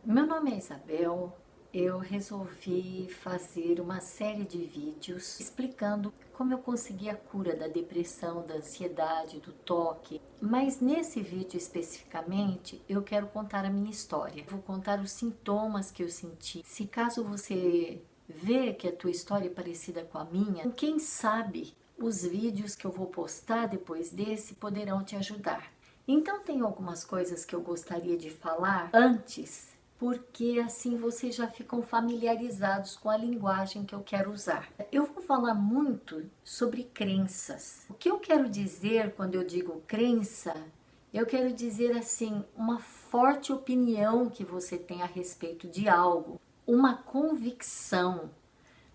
Meu nome é Isabel. Eu resolvi fazer uma série de vídeos explicando como eu consegui a cura da depressão, da ansiedade, do toque. Mas nesse vídeo especificamente, eu quero contar a minha história. Vou contar os sintomas que eu senti. Se caso você vê que a tua história é parecida com a minha, quem sabe os vídeos que eu vou postar depois desse poderão te ajudar. Então tem algumas coisas que eu gostaria de falar antes, porque assim vocês já ficam familiarizados com a linguagem que eu quero usar. Eu vou falar muito sobre crenças. O que eu quero dizer quando eu digo crença, eu quero dizer assim, uma forte opinião que você tem a respeito de algo, uma convicção,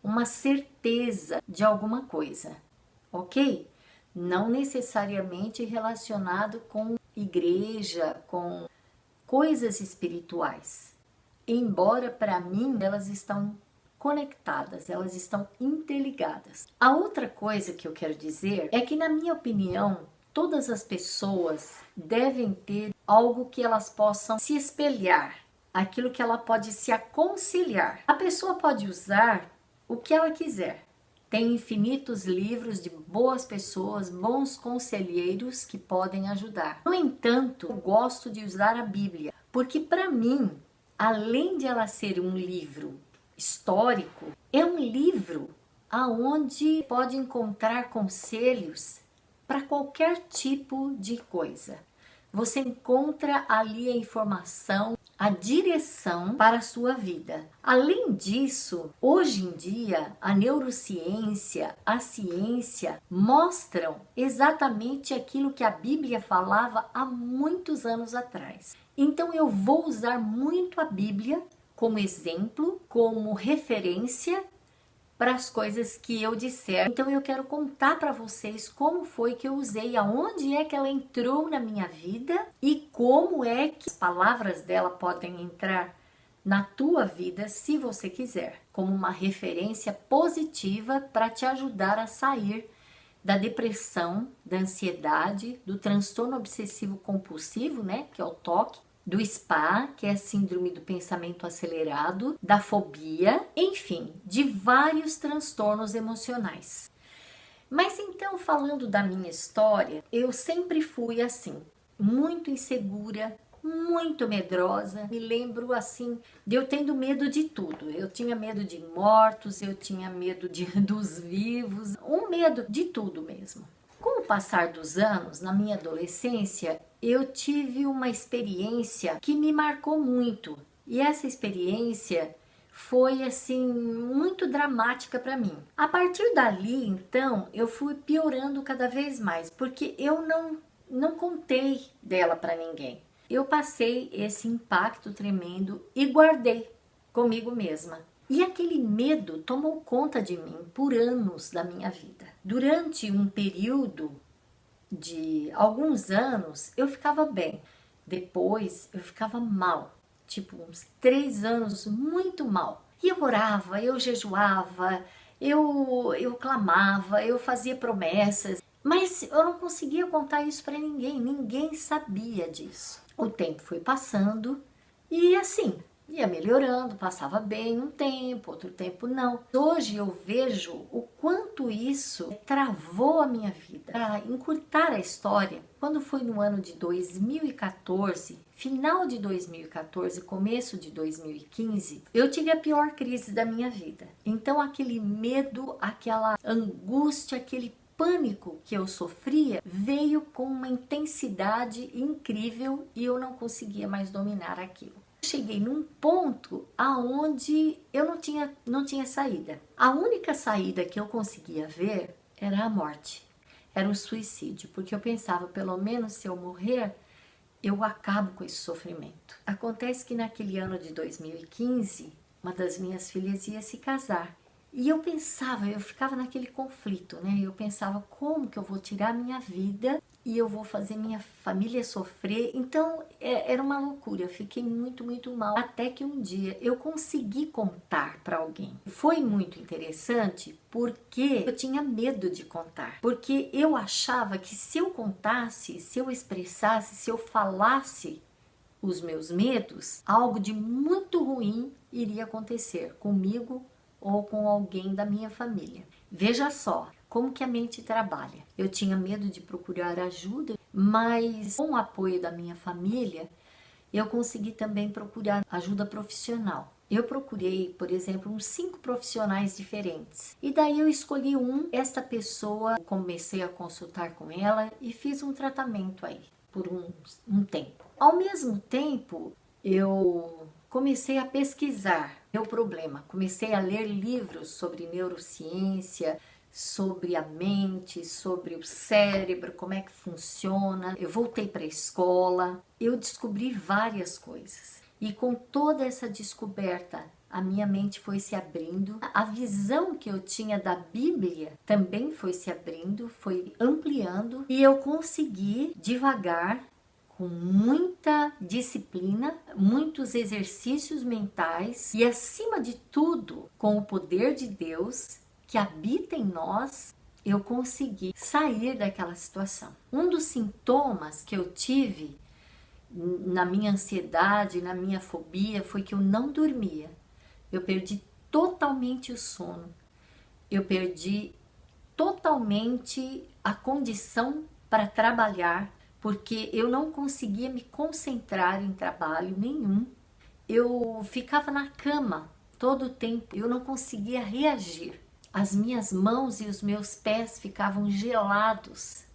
uma certeza de alguma coisa, ok? Não necessariamente relacionado com igreja, com coisas espirituais. Embora para mim elas estão conectadas, elas estão interligadas. A outra coisa que eu quero dizer é que, na minha opinião, todas as pessoas devem ter algo que elas possam se espelhar, aquilo que ela pode se aconselhar. A pessoa pode usar o que ela quiser. Tem infinitos livros de boas pessoas, bons conselheiros que podem ajudar. No entanto, eu gosto de usar a Bíblia, porque para mim, além de ela ser um livro histórico, é um livro aonde pode encontrar conselhos para qualquer tipo de coisa. Você encontra ali a informação, a direção para a sua vida. Além disso, hoje em dia, a neurociência, a ciência mostram exatamente aquilo que a Bíblia falava há muitos anos atrás. Então eu vou usar muito a Bíblia como exemplo, como referência para as coisas que eu disser. Então eu quero contar para vocês como foi que eu usei, aonde é que ela entrou na minha vida e como é que as palavras dela podem entrar na tua vida se você quiser, como uma referência positiva para te ajudar a sair da depressão, da ansiedade, do transtorno obsessivo compulsivo, né, que é o TOC, do SPA, que é a síndrome do pensamento acelerado, da fobia, enfim, de vários transtornos emocionais. Mas então, falando da minha história, eu sempre fui assim, muito insegura, muito medrosa. Me lembro assim de eu tendo medo de tudo. Eu tinha medo de mortos, eu tinha medo dos vivos, um medo de tudo mesmo. Com o passar dos anos, na minha adolescência, eu tive uma experiência que me marcou muito. E essa experiência foi assim muito dramática para mim. A partir dali, então, eu fui piorando cada vez mais, porque eu não contei dela para ninguém. Eu passei esse impacto tremendo e guardei comigo mesma. E aquele medo tomou conta de mim por anos da minha vida. Durante um período de alguns anos, eu ficava bem. Depois, eu ficava mal. Tipo, uns 3 anos muito mal. E eu orava, eu jejuava, eu clamava, eu fazia promessas. Mas eu não conseguia contar isso para ninguém. Ninguém sabia disso. O tempo foi passando e assim, ia melhorando, passava bem um tempo, outro tempo não. Hoje eu vejo o quanto isso travou a minha vida. Para encurtar a história, quando foi no ano de 2014, final de 2014, começo de 2015, eu tive a pior crise da minha vida. Então aquele medo, aquela angústia, aquele pânico que eu sofria veio com uma intensidade incrível e eu não conseguia mais dominar aquilo. Cheguei num ponto aonde eu não tinha saída. A única saída que eu conseguia ver era a morte, era o suicídio, porque eu pensava, pelo menos se eu morrer, eu acabo com esse sofrimento. Acontece que naquele ano de 2015, uma das minhas filhas ia se casar. E eu pensava, eu ficava naquele conflito, né? Eu pensava, como que eu vou tirar minha vida e eu vou fazer minha família sofrer? Então, era uma loucura. Eu fiquei muito, muito mal. Até que um dia eu consegui contar para alguém. Foi muito interessante porque eu tinha medo de contar. Porque eu achava que se eu contasse, se eu expressasse, se eu falasse, os meus medos, algo de muito ruim iria acontecer comigo ou com alguém da minha família. Veja só como que a mente trabalha. Eu tinha medo de procurar ajuda, mas com o apoio da minha família, eu consegui também procurar ajuda profissional. Eu procurei, por exemplo, uns 5 profissionais diferentes. E daí eu escolhi esta pessoa, comecei a consultar com ela e fiz um tratamento aí por um tempo. Ao mesmo tempo, eu comecei a pesquisar meu problema. Comecei a ler livros sobre neurociência, sobre a mente, sobre o cérebro, como é que funciona. Eu voltei para a escola, eu descobri várias coisas. E com toda essa descoberta, a minha mente foi se abrindo. A visão que eu tinha da Bíblia também foi se abrindo, foi ampliando. E eu consegui devagar, com muita disciplina, muitos exercícios mentais e, acima de tudo, com o poder de Deus que habita em nós, eu consegui sair daquela situação. Um dos sintomas que eu tive na minha ansiedade, na minha fobia, foi que eu não dormia. Eu perdi totalmente o sono. Eu perdi totalmente a condição para trabalhar, porque eu não conseguia me concentrar em trabalho nenhum. Eu ficava na cama todo o tempo, eu não conseguia reagir. As minhas mãos e os meus pés ficavam gelados,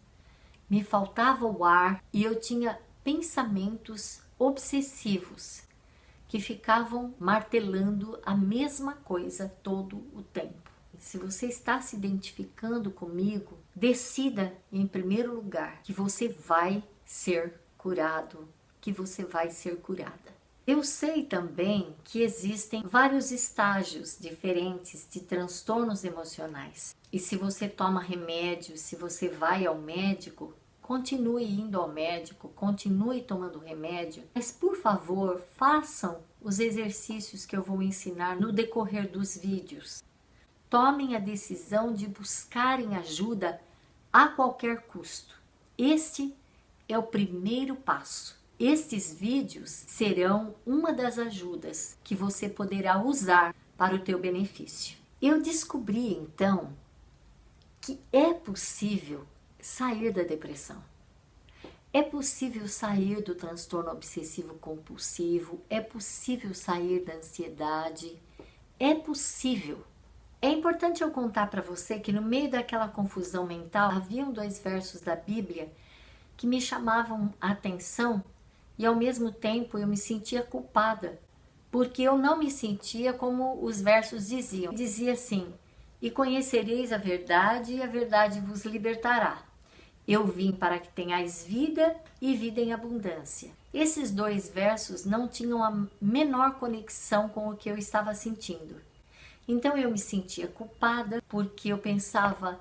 me faltava o ar e eu tinha pensamentos obsessivos que ficavam martelando a mesma coisa todo o tempo. Se você está se identificando comigo, decida em primeiro lugar que você vai ser curado, que você vai ser curada. Eu sei também que existem vários estágios diferentes de transtornos emocionais. E se você toma remédio, se você vai ao médico, continue indo ao médico, continue tomando remédio. Mas, por favor, façam os exercícios que eu vou ensinar no decorrer dos vídeos. Tomem a decisão de buscarem ajuda a qualquer custo. Este é o primeiro passo. Estes vídeos serão uma das ajudas que você poderá usar para o teu benefício. Eu descobri então que é possível sair da depressão. É possível sair do transtorno obsessivo compulsivo, é possível sair da ansiedade, é possível. É importante eu contar para você que no meio daquela confusão mental, haviam 2 versos da Bíblia que me chamavam a atenção. E ao mesmo tempo eu me sentia culpada, porque eu não me sentia como os versos diziam. Dizia assim: e conhecereis a verdade, e a verdade vos libertará. Eu vim para que tenhais vida e vida em abundância. Esses 2 versos não tinham a menor conexão com o que eu estava sentindo. Então eu me sentia culpada, porque eu pensava,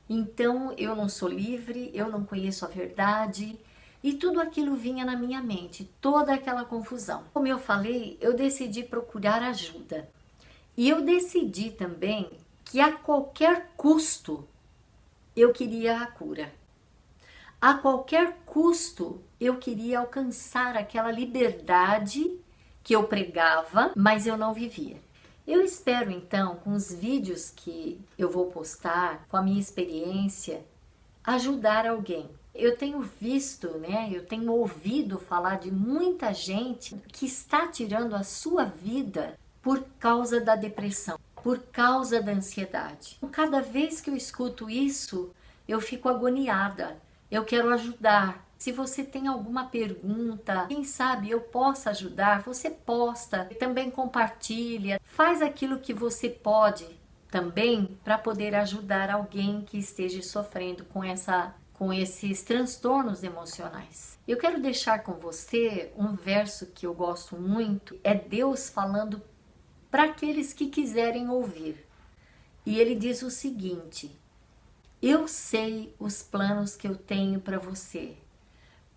então eu não sou livre, eu não conheço a verdade. E tudo aquilo vinha na minha mente, toda aquela confusão. Como eu falei, eu decidi procurar ajuda. E eu decidi também que a qualquer custo eu queria a cura. A qualquer custo eu queria alcançar aquela liberdade que eu pregava, mas eu não vivia. Eu espero então, com os vídeos que eu vou postar, com a minha experiência, ajudar alguém. Eu tenho visto, eu tenho ouvido falar de muita gente que está tirando a sua vida por causa da depressão, por causa da ansiedade. Cada vez que eu escuto isso, eu fico agoniada. Eu quero ajudar. Se você tem alguma pergunta, quem sabe eu possa ajudar, você posta, também compartilha, faz aquilo que você pode também para poder ajudar alguém que esteja sofrendo com esses transtornos emocionais. Eu quero deixar com você um verso que eu gosto muito, é Deus falando para aqueles que quiserem ouvir. E ele diz o seguinte: eu sei os planos que eu tenho para você,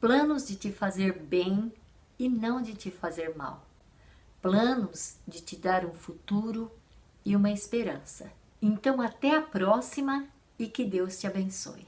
planos de te fazer bem e não de te fazer mal, planos de te dar um futuro e uma esperança. Então até a próxima e que Deus te abençoe.